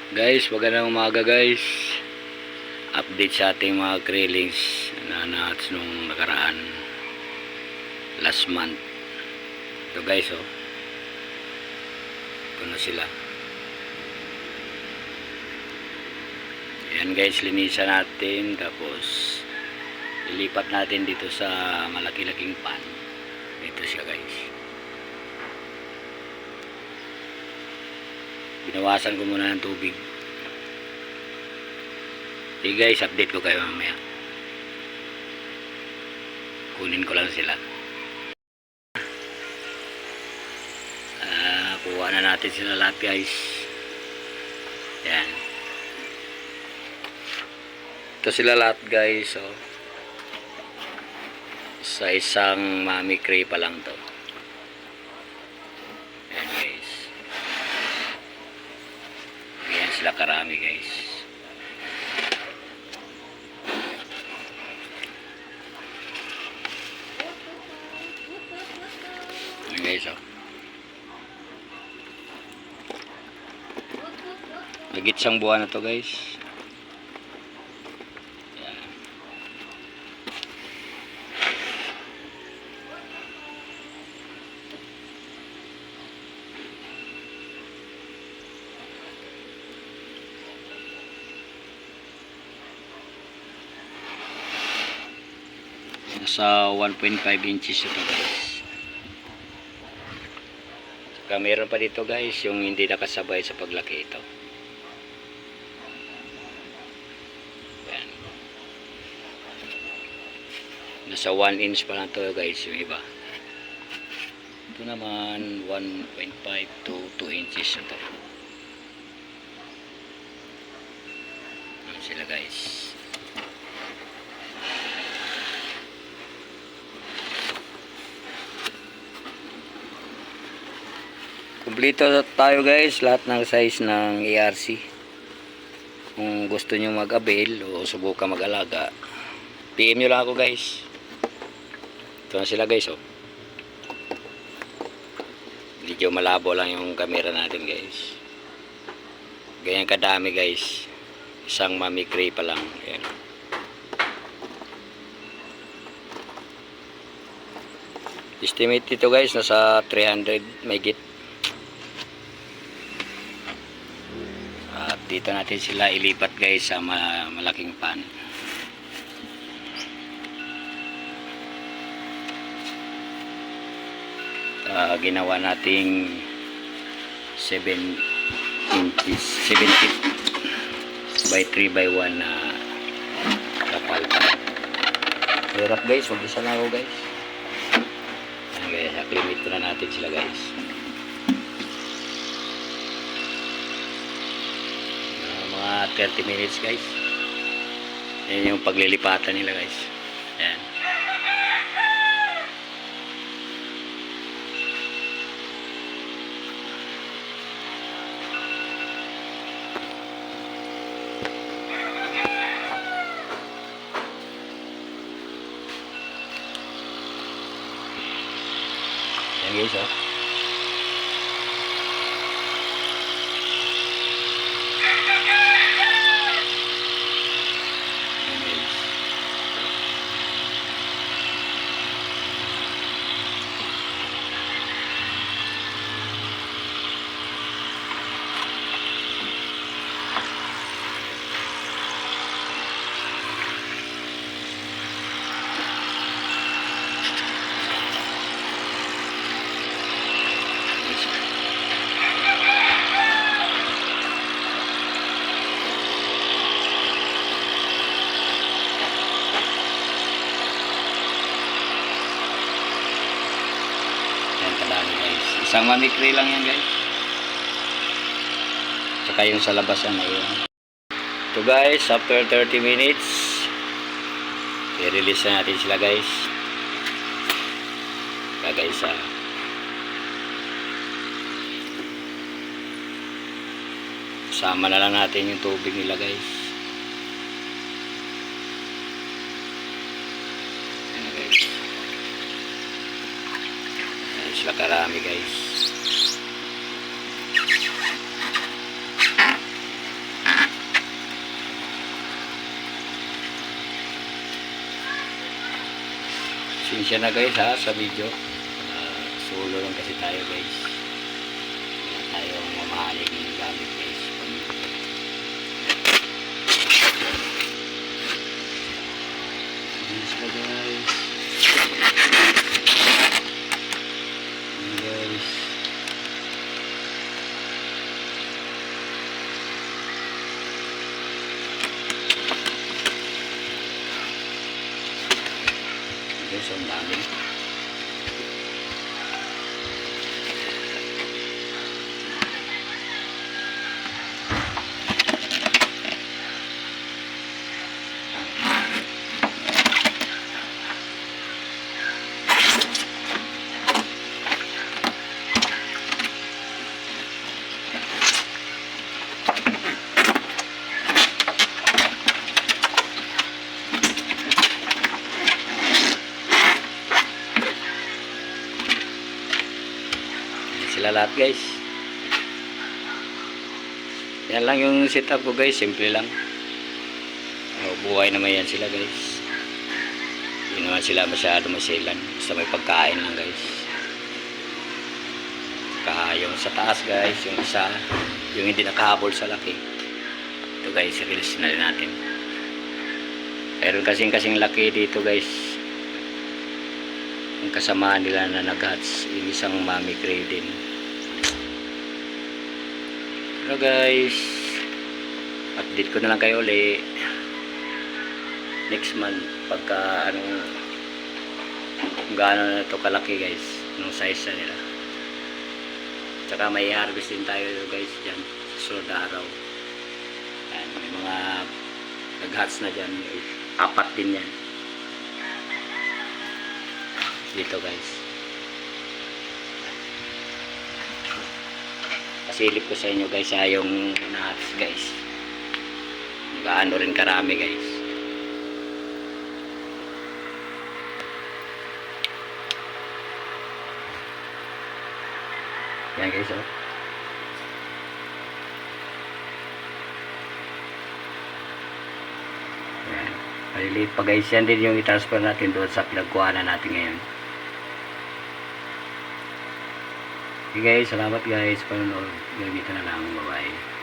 Guys, magandang umaga guys. Update sa ating mga krillings na nats nung nakaraan last month. Ito guys, oh. Ito na sila. Ayan guys, linisan natin tapos ilipat natin dito sa malaki-laking pan. Dito siya guys. Binawasan ko muna ng tubig. Okay guys, update ko kayo mamaya. Kunin ko lang sila. Kuha na natin sila lahat guys. Yan. Ito sila lahat guys. So, sa isang mami cray pa lang to. Yan guys. Yan sila karami guys. Yan guys, oh. Higit isang buwan na to guys. Yan. Nasa 1.5 inches ito guys. Saka meron pa dito guys yung hindi nakasabay sa paglaki ito. Nasa 1 inch pa lang to guys yung iba. Ito naman 1.5 to 2 inches ito. Ayan sila guys. Kumpleto tayo guys lahat ng size ng ARC. Kung gusto nyo mag-avail o subukan mag-alaga, PM nyo lang ako guys. Ito na sila guys, oh. Medyo malabo lang yung camera natin guys. Ganyan kadami guys. Isang mami cray pa lang. Ayan. Estimate dito guys nasa 300 mahigit. At dito natin sila ilipat guys sa malaking pan. Ginawa nating 7 inches 7 feet by 3 by 1 na kapal. Hirap guys, mag-isa na ako guys. Ayan guys, acclimate na natin sila guys. Mga 30 minutes guys. Yan yung paglilipatan nila guys. Ayan. Ayan guys, oh. Isang mami cray lang yan guys. Tsaka yung sa labasan na yun. Ito guys, after 30 minutes i-release na natin sila guys. Guys, sama na lang natin yung tubig nila guys. Ayan guys. Ayan sila karami guys. Pasensya na guys ha sa video. Solo lang kasi tayo guys. Wala tayong mamahaling gamit guys. Yes pa guys. Guys. Guys, ang dami. Sila lahat guys. Yan lang yung setup ko guys, simple lang. Buhay naman yan sila guys. Hindi naman sila masyado masilan. Basta may pagkain lang guys. Saka yung sa taas guys, yung isa, yung hindi nakahabol sa laki. Ito guys, release na rin natin. Meron kasing laki dito guys. Yung kasamaan nila na nag-hatch, yung isang mami gray din. Hello guys, update ko na lang kayo ulit next month pagka kung gaano na ito kalaki guys, anong size na nila. Tsaka may harvest din tayo guys dyan sa sunod na araw. Ayan, may mga nag-hatch na dyan, 4 din yan dito guys. Pasilip ko sa inyo guys yung nuts guys. Gaano rin karami guys. Yan guys oh. Yan. Maliliit pa guys yan din yung i-transfer natin doon sa pinagkuhanan natin ngayon. Okay guys, salamat guys. Panonood. Dito na lang. Bye bye.